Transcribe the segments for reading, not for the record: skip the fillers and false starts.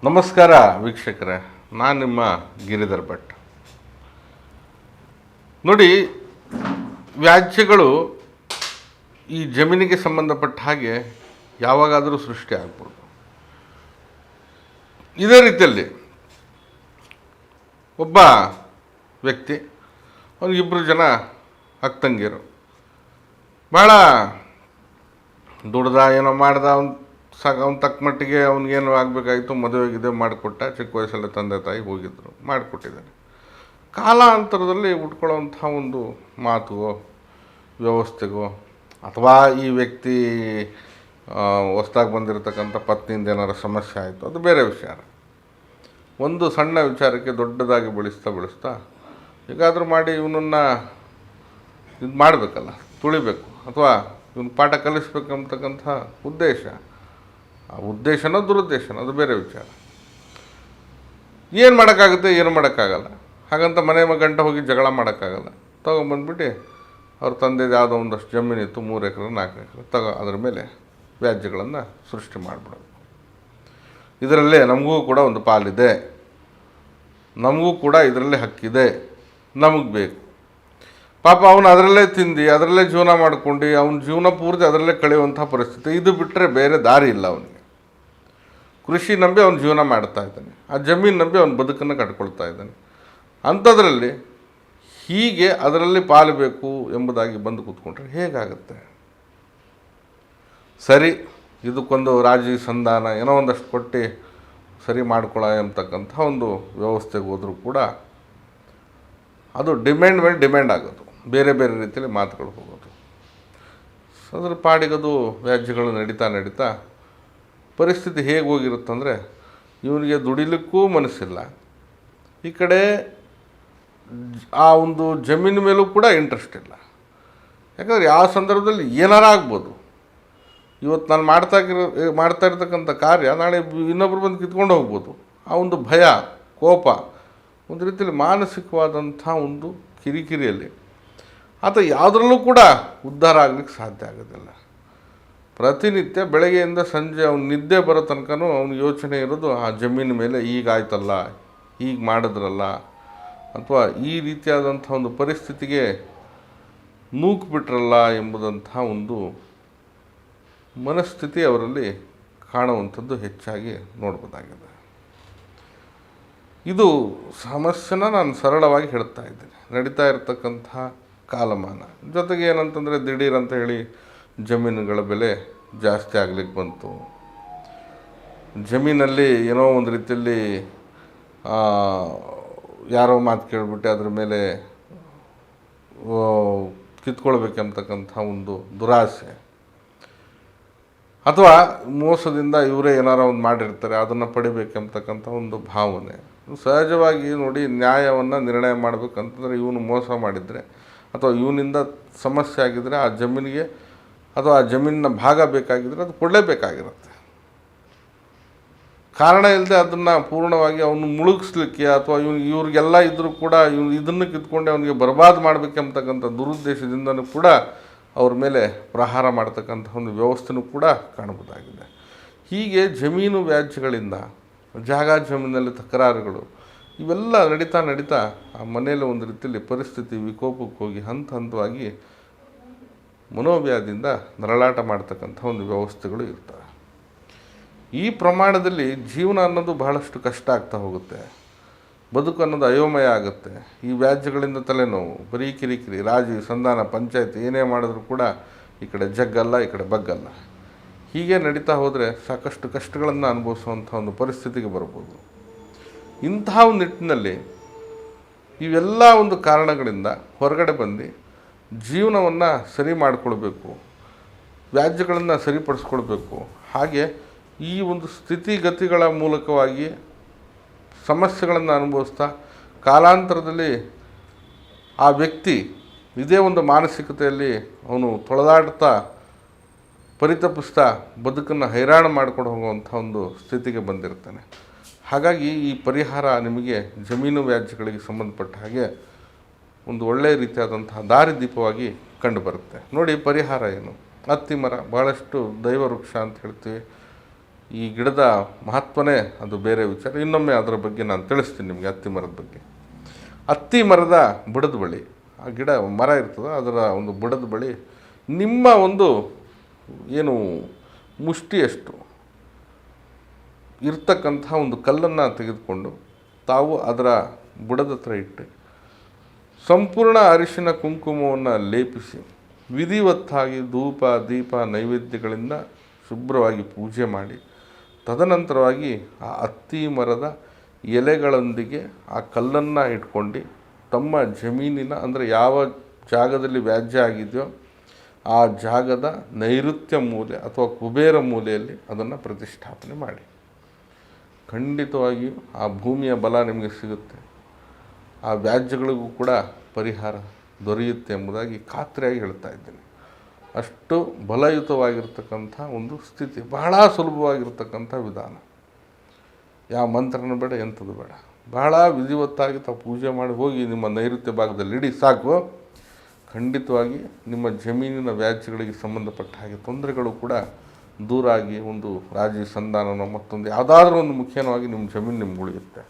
ನಮಸ್ಕಾರ ವೀಕ್ಷಕರೇ, ನಾನು ನಿಮ್ಮ ಗಿರಿಧರ್ ಭಟ್. ನೋಡಿ, ವ್ಯಾಜ್ಯಗಳು ಈ ಜಮೀನಿಗೆ ಸಂಬಂಧಪಟ್ಟ ಹಾಗೆ ಯಾವಾಗಾದರೂ ಸೃಷ್ಟಿ ಆಗ್ಬೋದು. ಇದೇ ರೀತಿಯಲ್ಲಿ ಒಬ್ಬ ವ್ಯಕ್ತಿ, ಅವನಿಗಿಬ್ಬರು ಜನ ಅಕ್ಕಂಗಿರು, ಭಾಳ ದುಡ್ದ ಏನೋ ಮಾಡ್ದ, ಅವ್ನು ತಕ್ಕ ಮಟ್ಟಿಗೆ ಅವ್ನಿಗೇನು ಆಗಬೇಕಾಗಿತ್ತು, ಮದುವೆಗಿದೆ ಮಾಡಿಕೊಟ್ಟ. ಚಿಕ್ಕ ವಯಸ್ಸಲ್ಲಿ ತಂದೆ ತಾಯಿ ಹೋಗಿದ್ದರು, ಮಾಡಿಕೊಟ್ಟಿದ್ದಾರೆ. ಕಾಲಾಂತರದಲ್ಲಿ ಉಟ್ಕೊಳ್ಳೋವಂಥ ಒಂದು ಮಾತುಗೋ ವ್ಯವಸ್ಥೆಗೋ, ಅಥವಾ ಈ ವ್ಯಕ್ತಿ ಹೊಸ್ದಾಗಿ ಬಂದಿರತಕ್ಕಂಥ ಪತ್ನಿಯಿಂದ ಏನಾರು ಸಮಸ್ಯೆ ಆಯಿತು, ಅದು ಬೇರೆ ವಿಚಾರ. ಒಂದು ಸಣ್ಣ ವಿಚಾರಕ್ಕೆ ದೊಡ್ಡದಾಗಿ ಬೆಳೆಸ್ತಾ ಹೇಗಾದರೂ ಮಾಡಿ ಇವನನ್ನು ಇದು ಮಾಡಬೇಕಲ್ಲ, ತುಳಿಬೇಕು, ಅಥವಾ ಇವನು ಪಾಠ ಕಲಿಸ್ಬೇಕಂತಕ್ಕಂಥ ಉದ್ದೇಶ. ಆ ಉದ್ದೇಶನೋ ದುರುದ್ದೇಶನೋ ಅದು ಬೇರೆ ವಿಚಾರ. ಏನು ಮಾಡೋಕ್ಕಾಗುತ್ತೆ, ಏನು ಮಾಡೋಕ್ಕಾಗಲ್ಲ. ಹಾಗಂತ ಮನೆ ಗಂಟೆ ಹೋಗಿ ಜಗಳ ಮಾಡೋಕ್ಕಾಗಲ್ಲ. ತೊಗೊಂಬಂದ್ಬಿಟ್ಟು ಅವ್ರ ತಂದೆದು ಯಾವುದೋ ಒಂದಷ್ಟು ಜಮೀನಿತ್ತು, 3 ಎಕರೆ 4 ಎಕರೆ ಅದರ ಮೇಲೆ ವ್ಯಾಜ್ಯಗಳನ್ನು ಸೃಷ್ಟಿ ಮಾಡಿಬಿಡೋದು. ಇದರಲ್ಲೇ ನಮಗೂ ಕೂಡ ಒಂದು ಪಾಲಿದೆ, ನಮಗೂ ಕೂಡ ಇದರಲ್ಲೇ ಹಕ್ಕಿದೆ, ನಮಗೆ ಬೇಕು. ಪಾಪ ಅವನು ಅದರಲ್ಲೇ ತಿಂದು ಅದರಲ್ಲೇ ಜೀವನ ಮಾಡ್ಕೊಂಡು ಅವನ ಜೀವನ ಪೂರ್ತಿ ಅದರಲ್ಲೇ ಕಳೆಯುವಂಥ ಪರಿಸ್ಥಿತಿ. ಇದು ಬಿಟ್ಟರೆ ಬೇರೆ ದಾರಿ ಇಲ್ಲ ಅವನಿಗೆ. ಕೃಷಿ ನಂಬಿ ಅವನು ಜೀವನ ಮಾಡ್ತಾ ಇದ್ದಾನೆ, ಆ ಜಮೀನು ನಂಬಿ ಅವನ ಬದುಕನ್ನು ಕಟ್ಕೊಳ್ತಾ ಇದ್ದಾನೆ. ಅಂಥದ್ರಲ್ಲಿ ಹೀಗೆ ಅದರಲ್ಲಿ ಪಾಲಬೇಕು ಎಂಬುದಾಗಿ ಬಂದು ಕೂತ್ಕೊಂಡ್ರೆ ಹೇಗಾಗುತ್ತೆ? ಸರಿ, ಇದಕ್ಕೊಂದು ರಾಜಿ ಸಂಧಾನ ಏನೋ ಒಂದಷ್ಟು ಕೊಟ್ಟು ಸರಿ ಮಾಡ್ಕೊಳ್ಳೋ ಎಂಬತಕ್ಕಂಥ ಒಂದು ವ್ಯವಸ್ಥೆಗೆ ಹೋದರೂ ಕೂಡ ಅದು ಡಿಮ್ಯಾಂಡ್ ಮೇಲೆ ಡಿಮ್ಯಾಂಡ್ ಆಗೋದು, ಬೇರೆ ಬೇರೆ ರೀತಿಯಲ್ಲಿ ಮಾತುಗಳು ಹೋಗೋದು. ಅದ್ರ ಪಾಡಿಗದು ವ್ಯಾಜ್ಯಗಳು ನಡೀತಾ ಪರಿಸ್ಥಿತಿ ಹೇಗೆ ಹೋಗಿರುತ್ತಂದರೆ, ಇವನಿಗೆ ದುಡಿಲಿಕ್ಕೂ ಮನಸ್ಸಿಲ್ಲ, ಈ ಕಡೆ ಆ ಒಂದು ಜಮೀನು ಮೇಲೂ ಕೂಡ ಇಂಟ್ರೆಸ್ಟ್ ಇಲ್ಲ. ಯಾಕಂದರೆ ಯಾವ ಸಂದರ್ಭದಲ್ಲಿ ಏನಾರ ಆಗ್ಬೋದು. ಇವತ್ತು ನಾನು ಮಾಡ್ತಾ ಇರ್ತಕ್ಕಂಥ ಕಾರ್ಯ ನಾಳೆ ಇನ್ನೊಬ್ರು ಬಂದು ಕಿತ್ಕೊಂಡು ಹೋಗ್ಬೋದು. ಆ ಒಂದು ಭಯ, ಕೋಪ, ಒಂದು ರೀತಿಯಲ್ಲಿ ಮಾನಸಿಕವಾದಂಥ ಒಂದು ಕಿರಿಕಿರಿಯಲ್ಲಿ ಆತ ಯಾವುದರಲ್ಲೂ ಕೂಡ ಉದ್ಧಾರ ಆಗಲಿಕ್ಕೆ ಸಾಧ್ಯ ಆಗೋದಿಲ್ಲ. ಪ್ರತಿನಿತ್ಯ ಬೆಳಗ್ಗೆಯಿಂದ ಸಂಜೆ ಅವ್ನು ನಿದ್ದೆ ಬರೋ ತನಕನೂ ಅವ್ನ ಯೋಚನೆ ಇರೋದು ಆ ಜಮೀನು ಮೇಲೆ, ಈಗಾಯ್ತಲ್ಲ, ಈಗ ಮಾಡಿದ್ರಲ್ಲ, ಅಥವಾ ಈ ರೀತಿಯಾದಂಥ ಒಂದು ಪರಿಸ್ಥಿತಿಗೆ ನೂಕುಬಿಟ್ರಲ್ಲ ಎಂಬುದಂಥ ಒಂದು ಮನಸ್ಥಿತಿ ಅವರಲ್ಲಿ ಕಾಣುವಂಥದ್ದು ಹೆಚ್ಚಾಗಿ ನೋಡ್ಬೋದಾಗಿದೆ. ಇದು ಸಮಸ್ಯೆನ ನಾನು ಸರಳವಾಗಿ ಹೇಳ್ತಾ ಇದ್ದೇನೆ. ನಡೀತಾ ಇರತಕ್ಕಂಥ ಕಾಲಮಾನ, ಜೊತೆಗೆ ಏನಂತಂದರೆ ದಿಢೀರ್ ಅಂತ ಹೇಳಿ ಜಮೀನುಗಳ ಬೆಲೆ ಜಾಸ್ತಿ ಆಗಲಿಕ್ಕೆ ಬಂತು. ಜಮೀನಲ್ಲಿ ಏನೋ ಒಂದು ರೀತಿಯಲ್ಲಿ ಯಾರೋ ಮಾತು ಕೇಳಿಬಿಟ್ಟು ಅದ್ರ ಮೇಲೆ ಕಿತ್ಕೊಳ್ಬೇಕೆಂಬತಕ್ಕಂಥ ಒಂದು ದುರಾಸೆ, ಅಥವಾ ಮೋಸದಿಂದ ಇವರೇ ಏನಾರೋ ಒಂದು ಮಾಡಿರ್ತಾರೆ ಅದನ್ನು ಪಡಿಬೇಕೆಂಬತಕ್ಕಂಥ ಒಂದು ಭಾವನೆ. ಸಹಜವಾಗಿ ನೋಡಿ, ನ್ಯಾಯವನ್ನು ನಿರ್ಣಯ ಮಾಡಬೇಕಂತಂದರೆ ಇವನು ಮೋಸ ಮಾಡಿದರೆ ಅಥವಾ ಇವನಿಂದ ಸಮಸ್ಯೆ ಆಗಿದ್ದರೆ ಆ ಜಮೀನಿಗೆ ಅಥವಾ ಆ ಜಮೀನಿನ ಭಾಗ ಬೇಕಾಗಿದ್ದರೆ ಅದು ಕೊಡಲೇಬೇಕಾಗಿರುತ್ತೆ. ಕಾರಣ ಇಲ್ಲದೆ ಅದನ್ನು ಪೂರ್ಣವಾಗಿ ಅವನು ಮುಳುಗಿಸ್ಲಿಕ್ಕೆ ಅಥವಾ ಇವ್ರಿಗೆಲ್ಲ ಇದ್ದರೂ ಕೂಡ ಇದನ್ನು ಕಿತ್ಕೊಂಡೆ ಅವನಿಗೆ ಬರ್ಬಾದ್ ಮಾಡಬೇಕೆಂಬತಕ್ಕಂಥ ದುರುದ್ದೇಶದಿಂದನೂ ಕೂಡ ಅವ್ರ ಮೇಲೆ ಪ್ರಹಾರ ಮಾಡ್ತಕ್ಕಂಥ ಒಂದು ವ್ಯವಸ್ಥೆನೂ ಕೂಡ ಕಾಣಬಹುದಾಗಿದೆ. ಹೀಗೆ ಜಮೀನು ವ್ಯಾಜ್ಯಗಳಿಂದ, ಜಾಗ ಜಮೀನಲ್ಲಿ ತಕರಾರುಗಳು, ಇವೆಲ್ಲ ನಡೀತಾ ಆ ಮನೆಯಲ್ಲಿ ಒಂದು ರೀತಿಯಲ್ಲಿ ಪರಿಸ್ಥಿತಿ ವಿಕೋಪಕ್ಕೆ ಹೋಗಿ ಹಂತವಾಗಿ ಮನೋವ್ಯಾಧಿಯಿಂದ ನರಳಾಟ ಮಾಡ್ತಕ್ಕಂಥ ಒಂದು ವ್ಯವಸ್ಥೆಗಳು ಇರ್ತವೆ. ಈ ಪ್ರಮಾಣದಲ್ಲಿ ಜೀವನ ಅನ್ನೋದು ಬಹಳಷ್ಟು ಕಷ್ಟ ಆಗ್ತಾ ಹೋಗುತ್ತೆ. ಬದುಕು ಅನ್ನೋದು ಅಯೋಮಯ ಆಗುತ್ತೆ. ಈ ವ್ಯಾಜ್ಯಗಳಿಂದ ತಲೆನೋವು, ಬರೀ ಕಿರಿಕಿರಿ, ರಾಜಿ ಸಂಧಾನ, ಪಂಚಾಯತ್ ಏನೇ ಮಾಡಿದ್ರೂ ಕೂಡ ಈ ಕಡೆ ಜಗ್ಗಲ್ಲ, ಈ ಕಡೆ ಬಗ್ಗಲ್ಲ. ಹೀಗೆ ನಡೀತಾ ಹೋದರೆ ಸಾಕಷ್ಟು ಕಷ್ಟಗಳನ್ನು ಅನುಭವಿಸುವಂಥ ಒಂದು ಪರಿಸ್ಥಿತಿಗೆ ಬರ್ಬೋದು. ಇಂತಹ ಒಂದು ನಿಟ್ಟಿನಲ್ಲಿ ಇವೆಲ್ಲ ಒಂದು ಕಾರಣಗಳಿಂದ ಹೊರಗಡೆ ಬಂದು ಜೀವನವನ್ನು ಸರಿ ಮಾಡಿಕೊಳ್ಬೇಕು, ವ್ಯಾಜ್ಯಗಳನ್ನು ಸರಿಪಡಿಸ್ಕೊಳ್ಬೇಕು. ಹಾಗೆ ಈ ಒಂದು ಸ್ಥಿತಿಗತಿಗಳ ಮೂಲಕವಾಗಿ ಸಮಸ್ಯೆಗಳನ್ನು ಅನುಭವಿಸ್ತಾ ಕಾಲಾಂತರದಲ್ಲಿ ಆ ವ್ಯಕ್ತಿ ಇದೇ ಒಂದು ಮಾನಸಿಕತೆಯಲ್ಲಿ ಅವನು ತೊಳೆದಾಡ್ತಾ ಪರಿತಪಿಸ್ತಾ ಬದುಕನ್ನು ಹೈರಾಣ ಮಾಡ್ಕೊಂಡು ಹೋಗುವಂಥ ಒಂದು ಸ್ಥಿತಿಗೆ ಬಂದಿರ್ತಾನೆ. ಹಾಗಾಗಿ ಈ ಪರಿಹಾರ ನಿಮಗೆ ಜಮೀನು ವ್ಯಾಜ್ಯಗಳಿಗೆ ಸಂಬಂಧಪಟ್ಟ ಹಾಗೆ ಒಂದು ಒಳ್ಳೆಯ ರೀತಿಯಾದಂತಹ ದಾರಿದೀಪವಾಗಿ ಕಂಡುಬರುತ್ತೆ. ನೋಡಿ, ಪರಿಹಾರ ಏನು? ಅತ್ತಿ ಮರ ಭಾಳಷ್ಟು ದೈವ ವೃಕ್ಷ ಅಂತ ಹೇಳ್ತೀವಿ. ಈ ಗಿಡದ ಮಹತ್ವನೇ ಅದು ಬೇರೆ ವಿಚಾರ. ಇನ್ನೊಮ್ಮೆ ಅದರ ಬಗ್ಗೆ ನಾನು ತಿಳಿಸ್ತೀನಿ ನಿಮಗೆ. ಹತ್ತಿ ಮರದ ಬಗ್ಗೆ. ಹತ್ತಿ ಮರದ ಬುಡದ ಬಳಿ, ಆ ಗಿಡ ಮರ ಇರ್ತದೆ, ಅದರ ಒಂದು ಬುಡದ ಬಳಿ ನಿಮ್ಮ ಒಂದು ಏನು ಮುಷ್ಟಿಯಷ್ಟು ಇರ್ತಕ್ಕಂಥ ಒಂದು ಕಲ್ಲನ್ನು ತೆಗೆದುಕೊಂಡು ತಾವು ಅದರ ಬುಡದ ಹತ್ರ ಇಟ್ಟು ಸಂಪೂರ್ಣ ಅರಿಶಿನ ಕುಂಕುಮವನ್ನು ಲೇಪಿಸಿ ವಿಧಿವತ್ತಾಗಿ ಧೂಪ ದೀಪ ನೈವೇದ್ಯಗಳಿಂದ ಶುಭ್ರವಾಗಿ ಪೂಜೆ ಮಾಡಿ, ತದನಂತರವಾಗಿ ಆ ಹತ್ತಿ ಮರದ ಎಲೆಗಳೊಂದಿಗೆ ಆ ಕಲ್ಲನ್ನು ಇಟ್ಕೊಂಡು ತಮ್ಮ ಜಮೀನಿನ, ಅಂದರೆ ಯಾವ ಜಾಗದಲ್ಲಿ ವ್ಯಾಜ್ಯ ಆಗಿದೆಯೋ ಆ ಜಾಗದ ನೈಋತ್ಯ ಮೂಲೆ ಅಥವಾ ಕುಬೇರ ಮೂಲೆಯಲ್ಲಿ ಅದನ್ನು ಪ್ರತಿಷ್ಠಾಪನೆ ಮಾಡಿ. ಖಂಡಿತವಾಗಿಯೂ ಆ ಭೂಮಿಯ ಬಲ ನಿಮಗೆ ಸಿಗುತ್ತೆ, ಆ ವ್ಯಾಜ್ಯಗಳಿಗೂ ಕೂಡ ಪರಿಹಾರ ದೊರೆಯುತ್ತೆ ಎಂಬುದಾಗಿ ಖಾತ್ರಿಯಾಗಿ ಹೇಳ್ತಾ ಇದ್ದೇನೆ. ಅಷ್ಟು ಬಲಯುತವಾಗಿರ್ತಕ್ಕಂಥ ಒಂದು ಸ್ಥಿತಿ, ಬಹಳ ಸುಲಭವಾಗಿರ್ತಕ್ಕಂಥ ವಿಧಾನ. ಯಾವ ಮಂತ್ರನೂ ಬೇಡ, ಎಂಥದ್ದು ಬೇಡ. ಬಹಳ ವಿಧಿವತ್ತಾಗಿ ತಾವು ಪೂಜೆ ಮಾಡಿ ಹೋಗಿ ನಿಮ್ಮ ನೈಋತ್ಯ ಭಾಗದಲ್ಲಿ ಇಡಿ ಸಾಕು. ಖಂಡಿತವಾಗಿ ನಿಮ್ಮ ಜಮೀನಿನ ವ್ಯಾಜ್ಯಗಳಿಗೆ ಸಂಬಂಧಪಟ್ಟ ಹಾಗೆ ತೊಂದರೆಗಳು ಕೂಡ ದೂರಾಗಿ ಒಂದು ರಾಜಿ ಸಂಧಾನನೋ ಮತ್ತೊಂದು ಯಾವುದಾದ್ರೂ ಒಂದು ಮುಖ್ಯವಾಗಿ ನಿಮ್ಮ ಜಮೀನು ನಿಮ್ಗೆ ಉಳಿಯುತ್ತೆ.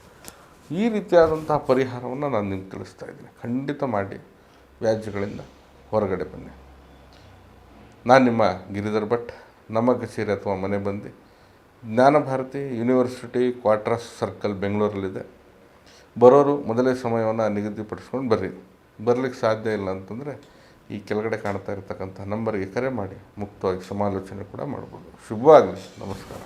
ಈ ರೀತಿಯಾದಂತಹ ಪರಿಹಾರವನ್ನು ನಾನು ನಿಮ್ಗೆ ತಿಳಿಸ್ತಾ ಇದ್ದೀನಿ. ಖಂಡಿತ ಮಾಡಿ ವ್ಯಾಜ್ಯಗಳಿಂದ ಹೊರಗಡೆ ಬನ್ನಿ. ನಾನು ನಿಮ್ಮ ಗಿರಿಧರ್ ಭಟ್. ನಮ್ಮ ಕಚೇರಿ ಅಥವಾ ಮನೆ ಬಂದು ಜ್ಞಾನಭಾರತಿ ಯೂನಿವರ್ಸಿಟಿ ಕ್ವಾರ್ಟರ್ಸ್ ಸರ್ಕಲ್ ಬೆಂಗಳೂರಲ್ಲಿದೆ. ಬರೋರು ಮೊದಲೇ ಸಮಯವನ್ನು ನಿಗದಿಪಡಿಸ್ಕೊಂಡು ಬರ್ರಿ. ಬರಲಿಕ್ಕೆ ಸಾಧ್ಯ ಇಲ್ಲ ಅಂತಂದರೆ ಈ ಕೆಳಗಡೆ ಕಾಣ್ತಾ ಇರ್ತಕ್ಕಂಥ ನಂಬರ್ಗೆ ಕರೆ ಮಾಡಿ ಮುಕ್ತವಾಗಿ ಸಮಾಲೋಚನೆ ಕೂಡ ಮಾಡ್ಬೋದು. ಶುಭವಾಗಲಿ. ನಮಸ್ಕಾರ.